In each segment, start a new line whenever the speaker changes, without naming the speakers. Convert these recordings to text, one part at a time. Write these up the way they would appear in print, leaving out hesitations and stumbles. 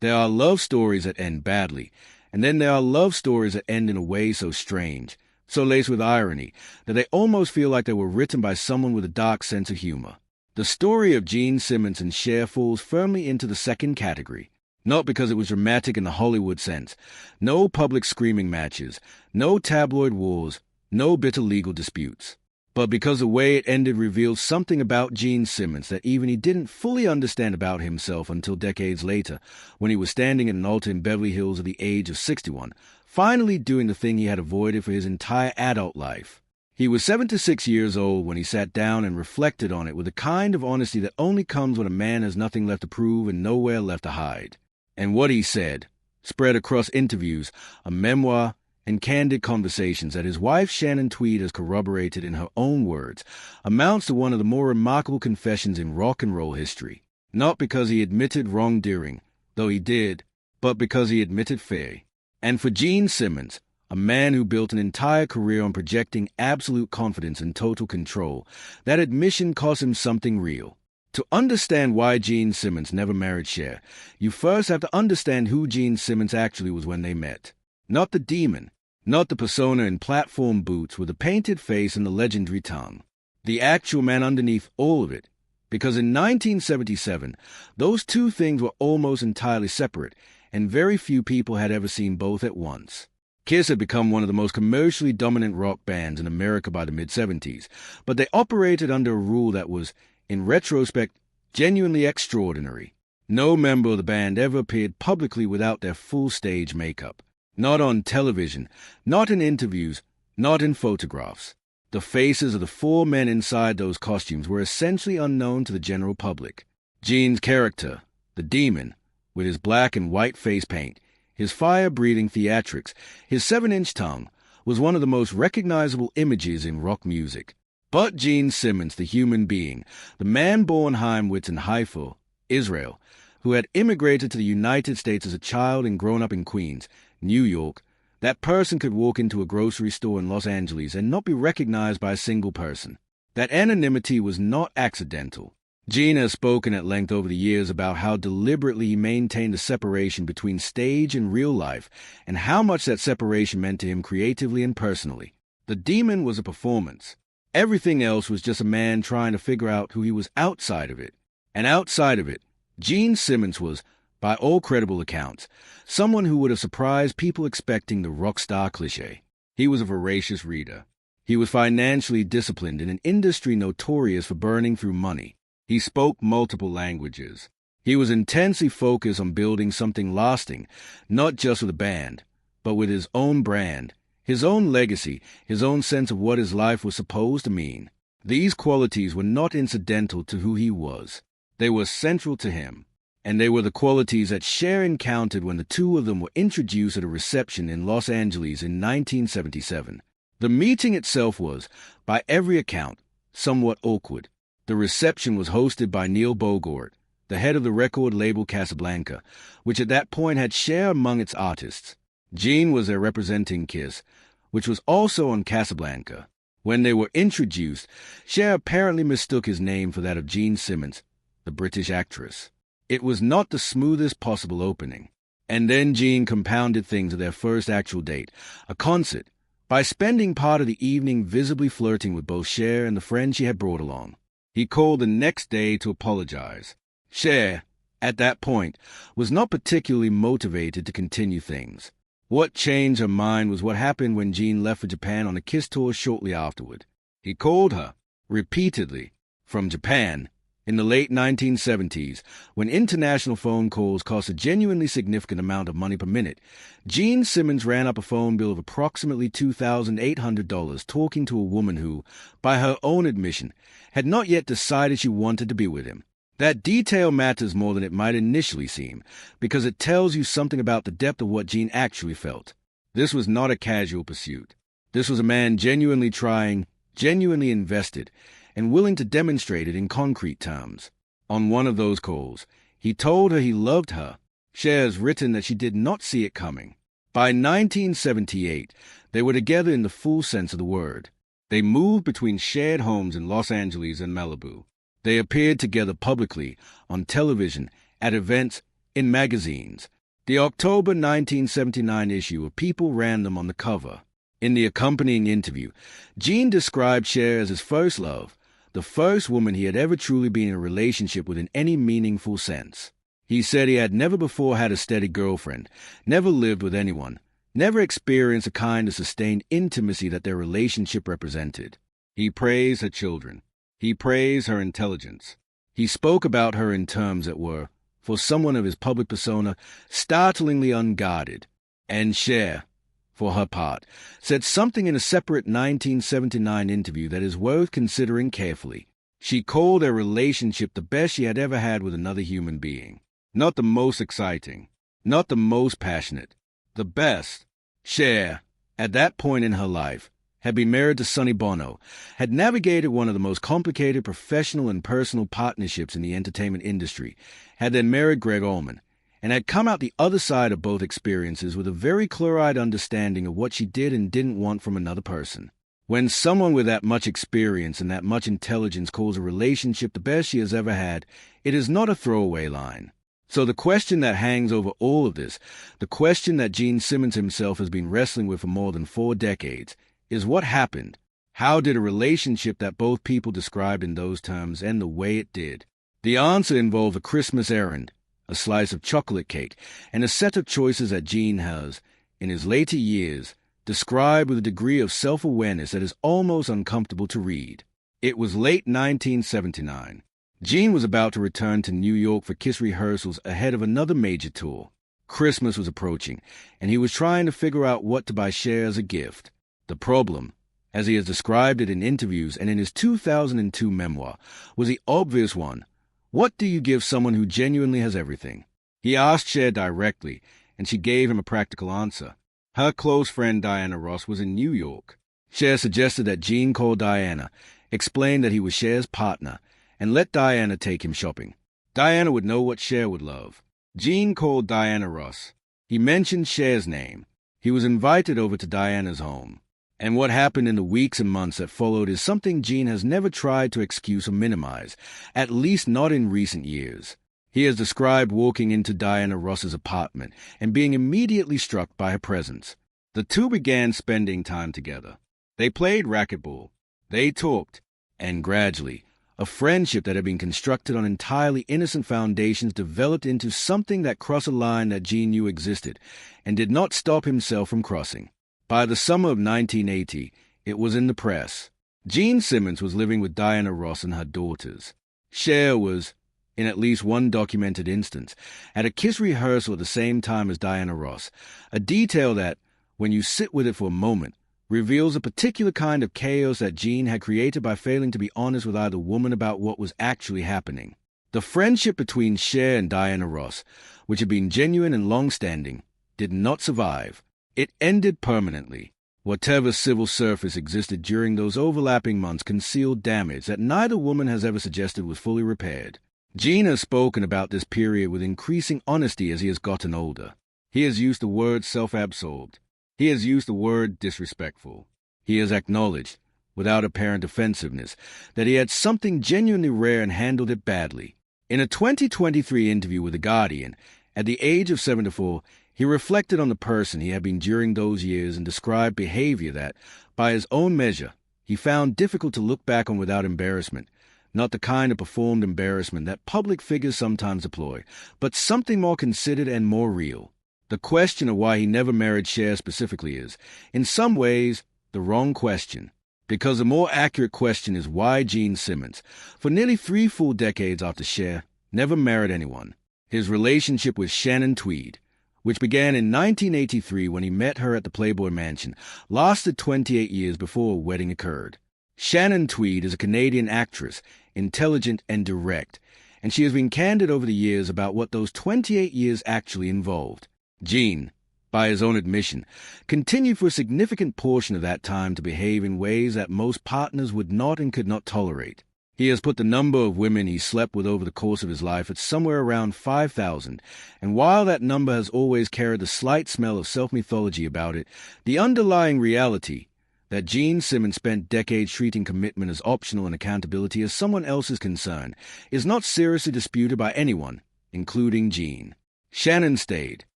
There are love stories that end badly, and then there are love stories that end in a way so strange, so laced with irony, that they almost feel like they were written by someone with a dark sense of humor. The story of Gene Simmons and Cher falls firmly into the second category. Not because it was dramatic in the Hollywood sense. No public screaming matches, no tabloid wars, no bitter legal disputes. But because the way it ended revealed something about Gene Simmons that even he didn't fully understand about himself until decades later, when he was standing at an altar in Beverly Hills at the age of 61, finally doing the thing he had avoided for his entire adult life. He was 76 years old when he sat down and reflected on it with the kind of honesty that only comes when a man has nothing left to prove and nowhere left to hide. And what he said, spread across interviews, a memoir, and candid conversations that his wife Shannon Tweed has corroborated in her own words, amounts to one of the more remarkable confessions in rock and roll history. Not because he admitted wrongdoing, though he did, but because he admitted fear. And for Gene Simmons, a man who built an entire career on projecting absolute confidence and total control, that admission cost him something real. To understand why Gene Simmons never married Cher, you first have to understand who Gene Simmons actually was when they met. Not the demon, not the persona in platform boots with the painted face and the legendary tongue. The actual man underneath all of it. Because in 1977, those two things were almost entirely separate, and very few people had ever seen both at once. Kiss had become one of the most commercially dominant rock bands in America by the mid-70s, but they operated under a rule that was, in retrospect, genuinely extraordinary. No member of the band ever appeared publicly without their full stage makeup. Not on television, not in interviews, not in photographs. The faces of the four men inside those costumes were essentially unknown to the general public. Gene's character, the demon, with his black and white face paint, his fire-breathing theatrics, his 7-inch tongue, was one of the most recognizable images in rock music. But Gene Simmons, the human being, the man born Heimwitz in Haifa, Israel, who had immigrated to the United States as a child and grown up in Queens, New York, that person could walk into a grocery store in Los Angeles and not be recognized by a single person. That anonymity was not accidental. Gene has spoken at length over the years about how deliberately he maintained the separation between stage and real life, and how much that separation meant to him creatively and personally. The demon was a performance. Everything else was just a man trying to figure out who he was outside of it. And outside of it, Gene Simmons was, by all credible accounts, someone who would have surprised people expecting the rock star cliché. He was a voracious reader. He was financially disciplined in an industry notorious for burning through money. He spoke multiple languages. He was intensely focused on building something lasting, not just with a band, but with his own brand, his own legacy, his own sense of what his life was supposed to mean. These qualities were not incidental to who he was. They were central to him. And they were the qualities that Cher encountered when the two of them were introduced at a reception in Los Angeles in 1977. The meeting itself was, by every account, somewhat awkward. The reception was hosted by Neil Bogart, the head of the record label Casablanca, which at that point had Cher among its artists. Gene was there representing Kiss, which was also on Casablanca. When they were introduced, Cher apparently mistook his name for that of Gene Simmons, the British actress. It was not the smoothest possible opening. And then Gene compounded things at their first actual date, a concert, by spending part of the evening visibly flirting with both Cher and the friend she had brought along. He called the next day to apologize. Cher, at that point, was not particularly motivated to continue things. What changed her mind was what happened when Gene left for Japan on a Kiss tour shortly afterward. He called her, repeatedly, from Japan, in the late 1970s, when international phone calls cost a genuinely significant amount of money per minute. Gene Simmons ran up a phone bill of approximately $2,800 talking to a woman who, by her own admission, had not yet decided she wanted to be with him. That detail matters more than it might initially seem, because it tells you something about the depth of what Gene actually felt. This was not a casual pursuit. This was a man genuinely trying, genuinely invested, and willing to demonstrate it in concrete terms. On one of those calls, he told her he loved her. Cher has written that she did not see it coming. By 1978, they were together in the full sense of the word. They moved between shared homes in Los Angeles and Malibu. They appeared together publicly, on television, at events, in magazines. The October 1979 issue of People ran them on the cover. In the accompanying interview, Gene described Cher as his first love, the first woman he had ever truly been in a relationship with in any meaningful sense. He said he had never before had a steady girlfriend, never lived with anyone, never experienced a kind of sustained intimacy that their relationship represented. He praised her children. He praised her intelligence. He spoke about her in terms that were, for someone of his public persona, startlingly unguarded. And Cher, for her part, said something in a separate 1979 interview that is worth considering carefully. She called their relationship the best she had ever had with another human being. Not the most exciting, not the most passionate, the best. Cher, at that point in her life, had been married to Sonny Bono, had navigated one of the most complicated professional and personal partnerships in the entertainment industry, had then married Greg Allman, and had come out the other side of both experiences with a very clear-eyed understanding of what she did and didn't want from another person. When someone with that much experience and that much intelligence calls a relationship the best she has ever had, it is not a throwaway line. So the question that hangs over all of this, the question that Gene Simmons himself has been wrestling with for more than 4 decades, is what happened? How did a relationship that both people described in those terms end the way it did? The answer involved a Christmas errand, a slice of chocolate cake, and a set of choices that Gene has, in his later years, described with a degree of self-awareness that is almost uncomfortable to read. It was late 1979. Gene was about to return to New York for Kiss rehearsals ahead of another major tour. Christmas was approaching, and he was trying to figure out what to buy Cher as a gift. The problem, as he has described it in interviews and in his 2002 memoir, was the obvious one. What do you give someone who genuinely has everything? He asked Cher directly, and she gave him a practical answer. Her close friend Diana Ross was in New York. Cher suggested that Gene call Diana, explain that he was Cher's partner, and let Diana take him shopping. Diana would know what Cher would love. Gene called Diana Ross. He mentioned Cher's name. He was invited over to Diana's home. And what happened in the weeks and months that followed is something Gene has never tried to excuse or minimize, at least not in recent years. He has described walking into Diana Ross's apartment and being immediately struck by her presence. The two began spending time together. They played racquetball. They talked. And gradually, a friendship that had been constructed on entirely innocent foundations developed into something that crossed a line that Gene knew existed and did not stop himself from crossing. By the summer of 1980, it was in the press. Gene Simmons was living with Diana Ross and her daughters. Cher was, in at least one documented instance, at a Kiss rehearsal at the same time as Diana Ross, a detail that, when you sit with it for a moment, reveals a particular kind of chaos that Gene had created by failing to be honest with either woman about what was actually happening. The friendship between Cher and Diana Ross, which had been genuine and long-standing, did not survive. It ended permanently. Whatever civil surface existed during those overlapping months concealed damage that neither woman has ever suggested was fully repaired. Gene has spoken about this period with increasing honesty as he has gotten older. He has used the word self-absorbed. He has used the word disrespectful. He has acknowledged, without apparent offensiveness, that he had something genuinely rare and handled it badly. In a 2023 interview with The Guardian, at the age of 74, he reflected on the person he had been during those years and described behavior that, by his own measure, he found difficult to look back on without embarrassment. Not the kind of performed embarrassment that public figures sometimes employ, but something more considered and more real. The question of why he never married Cher specifically is, in some ways, the wrong question. Because the more accurate question is why Gene Simmons, for nearly 3 full decades after Cher, never married anyone. His relationship with Shannon Tweed, which began in 1983 when he met her at the Playboy Mansion, lasted 28 years before a wedding occurred. Shannon Tweed is a Canadian actress, intelligent and direct, and she has been candid over the years about what those 28 years actually involved. Gene, by his own admission, continued for a significant portion of that time to behave in ways that most partners would not and could not tolerate. He has put the number of women he slept with over the course of his life at somewhere around 5,000, and while that number has always carried the slight smell of self-mythology about it, the underlying reality, that Gene Simmons spent decades treating commitment as optional and accountability as someone else's concern, is not seriously disputed by anyone, including Gene. Shannon stayed.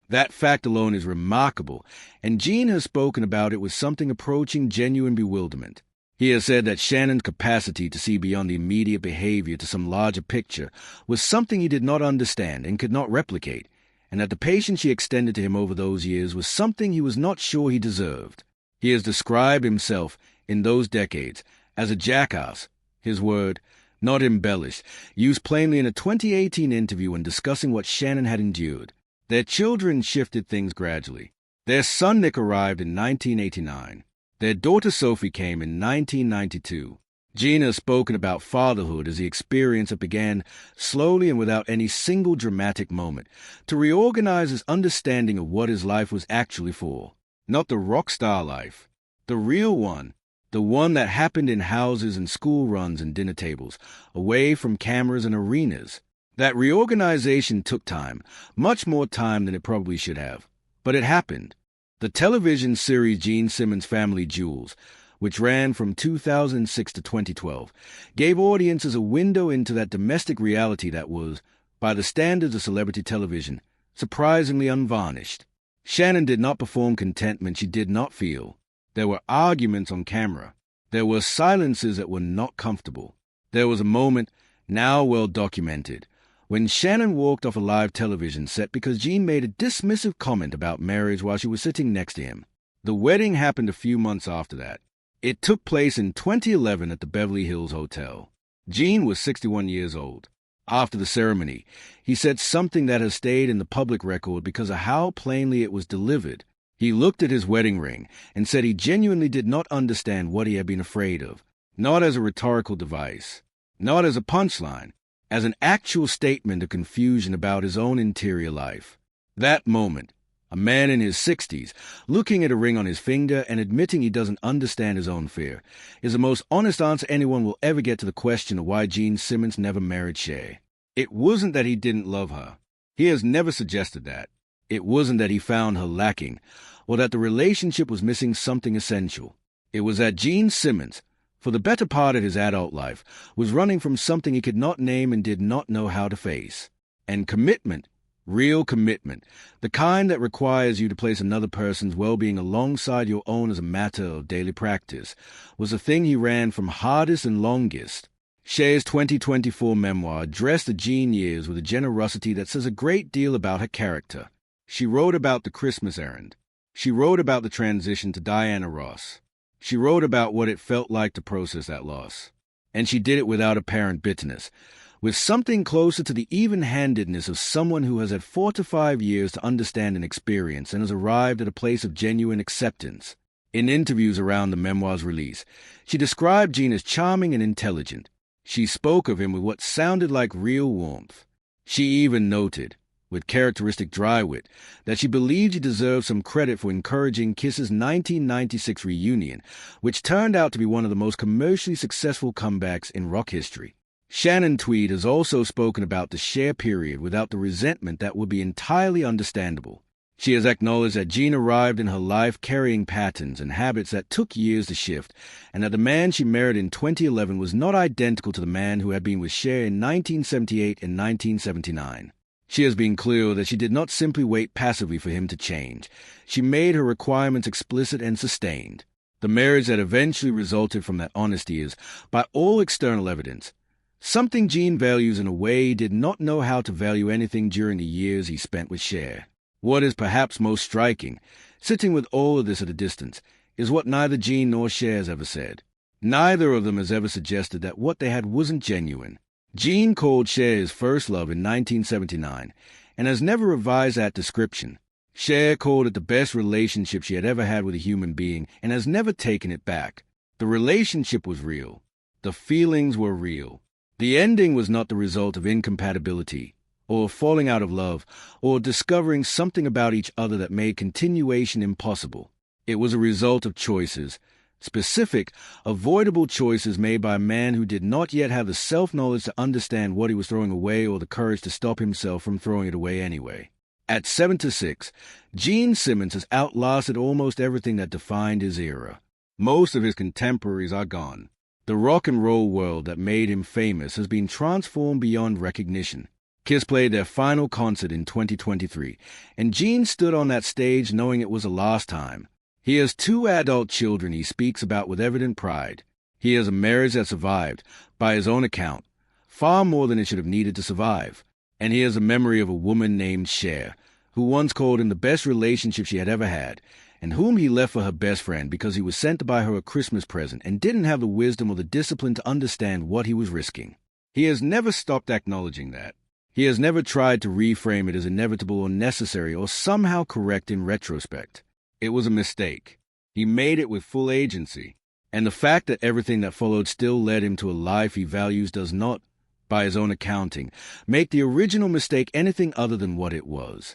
That fact alone is remarkable, and Gene has spoken about it with something approaching genuine bewilderment. He has said that Shannon's capacity to see beyond the immediate behavior to some larger picture was something he did not understand and could not replicate, and that the patience she extended to him over those years was something he was not sure he deserved. He has described himself, in those decades, as a jackass, his word, not embellished, used plainly in a 2018 interview when discussing what Shannon had endured. Their children shifted things gradually. Their son Nick arrived in 1989. Their daughter Sophie came in 1992. Gene has spoken about fatherhood as the experience that began slowly and without any single dramatic moment, to reorganize his understanding of what his life was actually for. Not the rock star life, the real one, the one that happened in houses and school runs and dinner tables, away from cameras and arenas. That reorganization took time, much more time than it probably should have. But it happened. The television series Gene Simmons' Family Jewels, which ran from 2006 to 2012, gave audiences a window into that domestic reality that was, by the standards of celebrity television, surprisingly unvarnished. Shannon did not perform contentment she did not feel. There were arguments on camera. There were silences that were not comfortable. There was a moment, now well documented, when Shannon walked off a live television set because Gene made a dismissive comment about marriage while she was sitting next to him. The wedding happened a few months after that. It took place in 2011 at the Beverly Hills Hotel. Gene was 61 years old. After the ceremony, he said something that has stayed in the public record because of how plainly it was delivered. He looked at his wedding ring and said he genuinely did not understand what he had been afraid of, not as a rhetorical device, not as a punchline, as an actual statement of confusion about his own interior life. That moment, a man in his 60s, looking at a ring on his finger and admitting he doesn't understand his own fear, is the most honest answer anyone will ever get to the question of why Gene Simmons never married Cher. It wasn't that he didn't love her. He has never suggested that. It wasn't that he found her lacking, or that the relationship was missing something essential. It was that Gene Simmons, for the better part of his adult life, was running from something he could not name and did not know how to face. And commitment, real commitment, the kind that requires you to place another person's well-being alongside your own as a matter of daily practice, was the thing he ran from hardest and longest. Cher's 2024 memoir addressed the Gene years with a generosity that says a great deal about her character. She wrote about the Christmas errand. She wrote about the transition to Diana Ross. She wrote about what it felt like to process that loss. And she did it without apparent bitterness, with something closer to the even-handedness of someone who has had 4 to 5 years to understand and experience and has arrived at a place of genuine acceptance. In interviews around the memoir's release, she described Gene as charming and intelligent. She spoke of him with what sounded like real warmth. She even noted, with characteristic dry wit, that she believed he deserved some credit for encouraging Kiss's 1996 reunion, which turned out to be one of the most commercially successful comebacks in rock history. Shannon Tweed has also spoken about the Cher period without the resentment that would be entirely understandable. She has acknowledged that Gene arrived in her life carrying patterns and habits that took years to shift, and that the man she married in 2011 was not identical to the man who had been with Cher in 1978 and 1979. She has been clear that she did not simply wait passively for him to change. She made her requirements explicit and sustained. The marriage that eventually resulted from that honesty is, by all external evidence, something Gene values in a way he did not know how to value anything during the years he spent with Cher. What is perhaps most striking, sitting with all of this at a distance, is what neither Gene nor Cher has ever said. Neither of them has ever suggested that what they had wasn't genuine. Gene called Cher his first love in 1979, and has never revised that description. Cher called it the best relationship she had ever had with a human being, and has never taken it back. The relationship was real. The feelings were real. The ending was not the result of incompatibility, or falling out of love, or discovering something about each other that made continuation impossible. It was a result of choices, specific, avoidable choices made by a man who did not yet have the self-knowledge to understand what he was throwing away or the courage to stop himself from throwing it away anyway. At 7-6, Gene Simmons has outlasted almost everything that defined his era. Most of his contemporaries are gone. The rock and roll world that made him famous has been transformed beyond recognition. Kiss played their final concert in 2023, and Gene stood on that stage knowing it was the last time. He has 2 adult children he speaks about with evident pride. He has a marriage that survived, by his own account, far more than it should have needed to survive. And he has a memory of a woman named Cher, who once called him the best relationship she had ever had, and whom he left for her best friend because he was sent to buy her a Christmas present and didn't have the wisdom or the discipline to understand what he was risking. He has never stopped acknowledging that. He has never tried to reframe it as inevitable or necessary or somehow correct in retrospect. It was a mistake. He made it with full agency. And the fact that everything that followed still led him to a life he values does not, by his own accounting, make the original mistake anything other than what it was.